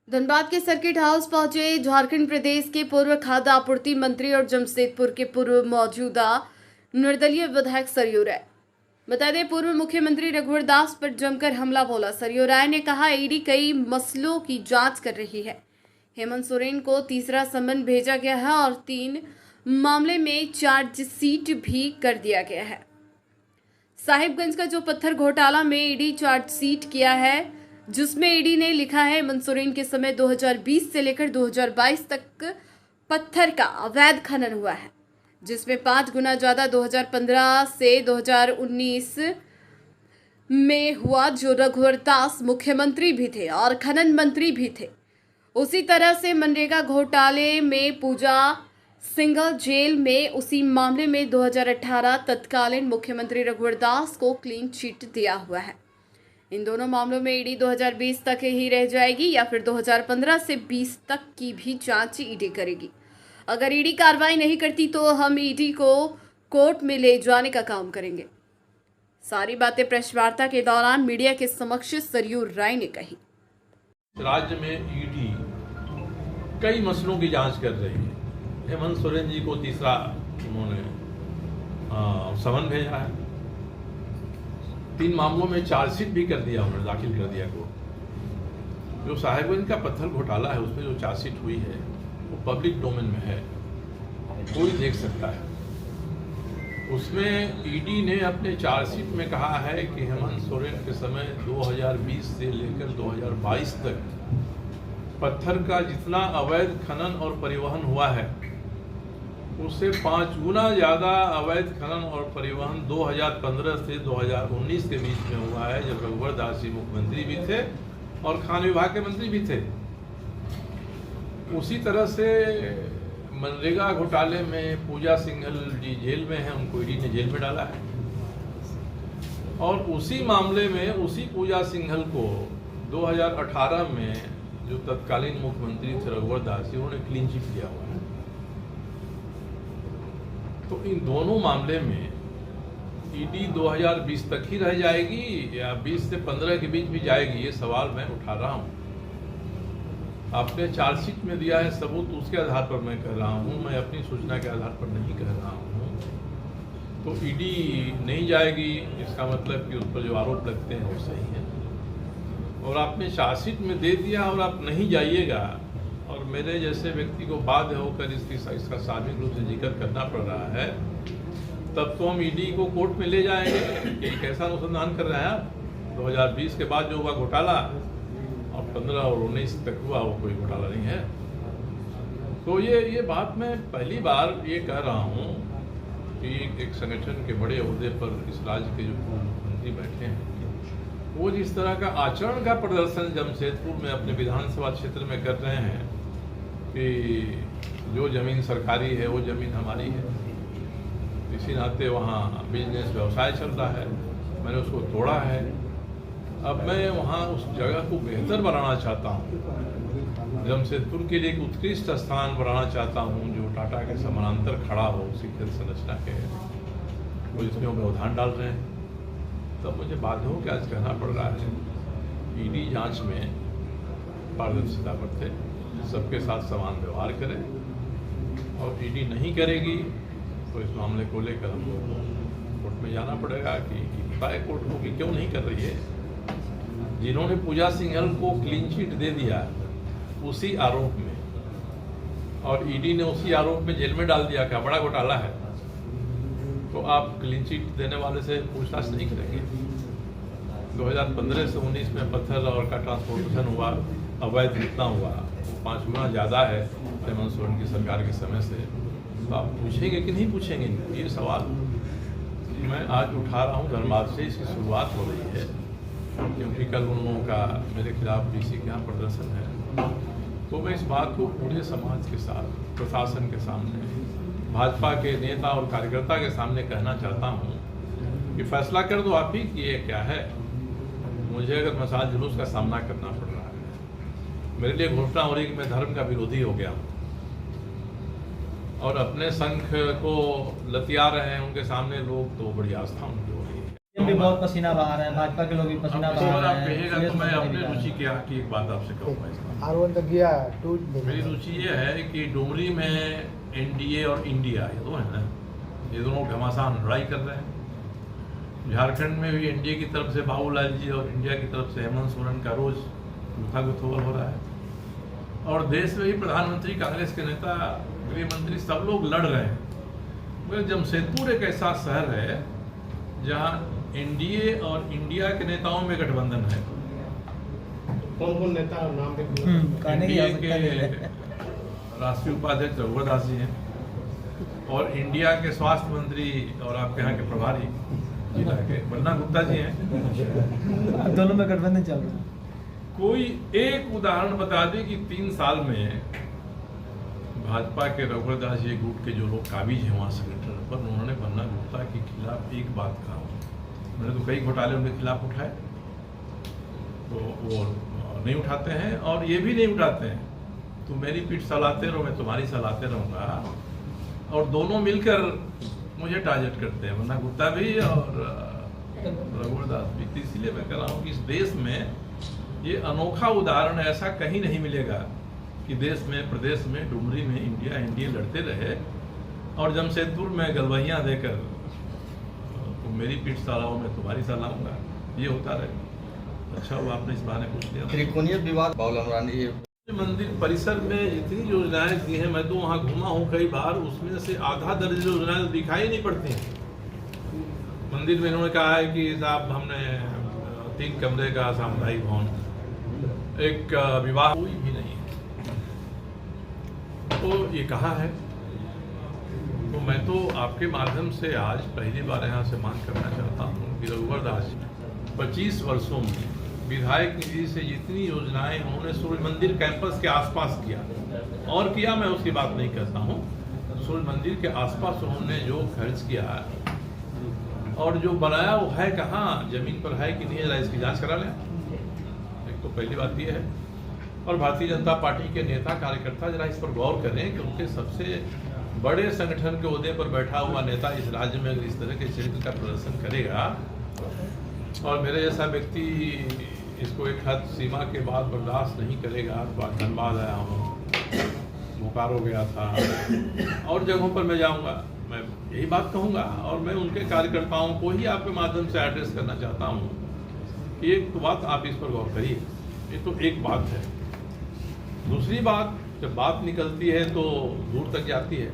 धनबाद के circuit house पहुंचे झारखंड प्रदेश के पूर्व खाद्य आपूर्ति मंत्री और जमशेदपुर के पूर्व मौजूदा निर्दलीय विधायक सरयू राय। बता दें, पूर्व मुख्यमंत्री रघुवर दास पर जमकर हमला बोला। सरयू राय ने कहा, ईडी कई मसलों की जांच कर रही है। हेमंत सोरेन को तीसरा समन भेजा गया है और 3 मामले में चार्जशीट भी कर दिया गया है। साहिबगंज का जो पत्थर घोटाला में ईडी चार्जशीट किया है, जिसमें ईडी ने लिखा है, हेमंत सोरेन के समय 2020 से लेकर 2022 तक पत्थर का अवैध खनन हुआ है, जिसमें 5 गुना ज्यादा 2015 से 2019 में हुआ। जो रघुवर दास मुख्यमंत्री भी थे और खनन मंत्री भी थे। उसी तरह से मनरेगा घोटाले में पूजा सिंघल जेल में उसी मामले में 2018 तत्कालीन मुख्यमंत्री रघुवर दास को क्लीन चिट दिया हुआ है। इन दोनों मामलों में ईडी 2020 तक ही रह जाएगी या फिर 2015 से 20 तक की भी जांच ईडी करेगी। अगर ईडी कार्रवाई नहीं करती तो हम ईडी को कोर्ट में ले जाने का काम करेंगे। सारी बातें प्रेस वार्ता के दौरान मीडिया के समक्ष सरयू राय ने कही। राज्य में ईडी कई मसलों की जांच कर रही है। हेमंत सोरेन जी को तीसरा उन्होंने समन भेजा है। 3 मामलों में चार्जशीट भी कर दिया, उन्होंने दाखिल कर दिया कोर्ट। जो साहिबगंज का पत्थर घोटाला है, उसमें जो चार्जशीट हुई है वो पब्लिक डोमेन में है, कोई देख सकता है। उसमें ईडी ने अपने चार्जशीट में कहा है कि हेमंत सोरेन के समय 2020 से लेकर 2022 तक पत्थर का जितना अवैध खनन और परिवहन हुआ है, उससे 5 गुना ज़्यादा अवैध खनन और परिवहन 2015 से 2019 के बीच में हुआ है, जब रघुवर दास जी मुख्यमंत्री भी थे और खान विभाग के मंत्री भी थे। उसी तरह से मनरेगा घोटाले में पूजा सिंघल जी जेल में है, उनको ईडी ने जेल में डाला है। और उसी मामले में उसी पूजा सिंघल को 2018 में जो तत्कालीन मुख्यमंत्री थे रघुवर दास जी, उन्होंने क्लीन चिट दिया हुआ है। तो इन दोनों मामले में ईडी 2020 तक ही रह जाएगी या 20 से 15 के बीच भी जाएगी, ये सवाल मैं उठा रहा हूँ। आपने चार्जशीट में दिया है सबूत, उसके आधार पर मैं कह रहा हूँ, मैं अपनी सूचना के आधार पर नहीं कह रहा हूँ। तो ईडी नहीं जाएगी, इसका मतलब कि उस पर जो आरोप लगते हैं वो सही है। और आपने चार्जशीट में दे दिया और आप नहीं जाइएगा, और मेरे जैसे व्यक्ति को बाध्य होकर इसका सार्वजनिक रूप से जिक्र करना पड़ रहा है, तब तो हम ईडी को कोर्ट में ले जाएंगे कि कैसा अनुसंधान कर रहे हैं आप। 2020 के बाद जो हुआ घोटाला और 15 और 19 तक हुआ, वो कोई घोटाला नहीं है। तो ये बात मैं पहली बार ये कह रहा हूँ कि एक संगठन के बड़े ओहदे पर इस राज्य के जो पूर्व मुख्यमंत्री बैठे हैं, वो जिस तरह का आचरण का प्रदर्शन जमशेदपुर में अपने विधानसभा क्षेत्र में कर रहे हैं कि जो ज़मीन सरकारी है वो ज़मीन हमारी है, इसी नाते वहाँ बिजनेस व्यवसाय चल रहा है, मैंने उसको तोड़ा है। अब मैं वहाँ उस जगह को बेहतर बनाना चाहता हूँ, जमशेदपुर के लिए एक उत्कृष्ट स्थान बनाना चाहता हूँ जो टाटा के समानांतर खड़ा हो, उसी खेल संरचना के, वो इसमें व्यवधान डाल रहे हैं। तब मुझे बाध्य हो के आज कहना पड़ रहा है, ईडी जांच में पारदर्शिता बरते, सबके साथ समान व्यवहार करें, और ईडी नहीं करेगी तो इस मामले को लेकर हम लोगों को कोर्ट में जाना पड़ेगा कि बताए कोर्ट को कि क्यों नहीं कर रही है। जिन्होंने पूजा सिंघल को क्लीन चिट दे दिया उसी आरोप में, और ईडी ने उसी आरोप में जेल में डाल दिया, क्या बड़ा घोटाला है, तो आप क्लीन चिट देने वाले से पूछताछ नहीं करेंगे। 2015 से 19 में पत्थर और का ट्रांसपोर्टेशन हुआ, अवैध जितना हुआ 5 गुना ज़्यादा है हेमंत सोरेन की सरकार के समय से, तो आप पूछेंगे कि नहीं पूछेंगे? ये सवाल मैं आज उठा रहा हूँ। धनबाद से इसकी शुरुआत हो रही है, क्योंकि कल उन लोगों का मेरे खिलाफ डीसी के यहाँ प्रदर्शन है। तो मैं इस बात को पूरे समाज के साथ, प्रशासन के सामने, भाजपा के नेता और कार्यकर्ता के सामने कहना चाहता हूँ कि फैसला कर दो आप ही कि ये क्या है। मुझे अगर मसाल जुलूस का सामना करना पड़ रहा है, मेरे लिए घोषणा हो रही कि मैं धर्म का विरोधी हो गया हूँ, और अपने संघ को लतिया रहे हैं उनके सामने लोग, तो बड़ी आस्था उनकी हो रही है। भी बहुत पसीना बहा रहे हैं, भाजपा के लोग भी पसीना अब बहा अगर रहे आप हैं। कहिएगा सुरेश तो मैं मल्ल भी अपने बहा रहे रुचि हैं। की एक बात आपसे कहूँगा इसमें। R1 तक गया टूट मेरी रुचि ये है कि डुमरी में एनडीए और इंडिया ये दो है ना, ये दोनों घमासान लड़ाई कर रहे हैं। झारखंड में भी एनडीए की तरफ से बाबूलाल जी और इंडिया की तरफ से हेमंत सोरेन का रोज गुथागुथोल हो रहा है। और देश में भी प्रधानमंत्री, कांग्रेस के नेता, गृह मंत्री सब लोग लड़ रहे हैं। मगर जमशेदपुर एक ऐसा शहर है जहाँ एनडीए और इंडिया के नेताओं में गठबंधन है। कौन कौन नेता नाम भी कहने की एनडीए आवश्यकता नहीं है। के राष्ट्रीय उपाध्यक्ष रघुवर दास जी हैं और इंडिया के स्वास्थ्य मंत्री और आपके यहाँ के प्रभारी जिला के बन्ना गुप्ता जी हैं। दोनों में गठबंधन चल रहा है। कोई एक उदाहरण बता दे कि 3 साल में भाजपा के रघुवर दास जी गुट के जो लोग काबिज हैं वहाँ सेक्रेटरी पर, उन्होंने बन्ना गुप्ता के खिलाफ एक बात कहा। उन्होंने तो कई घोटाले उनके खिलाफ उठाए, तो वो नहीं उठाते हैं और ये भी नहीं उठाते हैं। तो मेरी पीठ सहलाते रहो, मैं तुम्हारी सहलाते रहूँगा, और दोनों मिलकर मुझे टारगेट करते हैं, बन्ना गुप्ता भी और रघुवर दास भी। तो इसीलिए मैं कह रहा हूँ कि इस देश में ये अनोखा उदाहरण ऐसा कहीं नहीं मिलेगा कि देश में, प्रदेश में, डुमरी में इंडिया एनडीए लड़ते रहे और जमशेदपुर में गलवहियाँ देकर तो मेरी पीठ सहलाओ, मैं तुम्हारी सहलाऊंगा, ये होता रहेगा। अच्छा हुआ आपने इस बहाने पूछ लिया। त्रिकोणीय विवाद बाबूलाल मरांडी मंदिर परिसर में जितनी योजनाएं दी हैं, मैं तो वहाँ घूमा हूँ कई बार, उसमें से आधा दर्ज योजनाएं तो दिखाई नहीं पड़ती हैं। मंदिर में इन्होंने कहा है कि साहब हमने 3 कमरे का सामुदायिक भवन, एक विवाह कोई भी नहीं है, तो ये कहा है। तो मैं तो आपके माध्यम से आज पहली बार यहाँ से मांग करना चाहता हूँ कि रघुवर दास 25 वर्षों में विधायक निधि से जितनी योजनाएं उन्होंने सूर्य मंदिर कैंपस के आसपास किया और किया, मैं उसकी बात नहीं करता हूँ। सूर्य मंदिर के आसपास उन्होंने जो खर्च किया और जो बनाया वो है कहाँ, जमीन पर है कि नहीं है, जरा इसकी जांच करा लें। एक तो पहली बात ये है। और भारतीय जनता पार्टी के नेता कार्यकर्ता जरा इस पर गौर करें कि उनके सबसे बड़े संगठन के ओहदे पर बैठा हुआ नेता इस राज्य में अगर इस तरह के चरित्र का प्रदर्शन करेगा और मेरे जैसा व्यक्ति इसको एक हद सीमा के बाद बर्दाश्त नहीं करेगा। तो धनबाद आया हूँ, बोकारो गया था और जगहों पर मैं जाऊँगा, मैं यही बात कहूँगा और मैं उनके कार्यकर्ताओं को ही आपके माध्यम से एड्रेस करना चाहता हूँ कि एक तो बात आप इस पर गौर करिए। ये तो एक बात है। दूसरी बात, जब बात निकलती है तो दूर तक जाती है।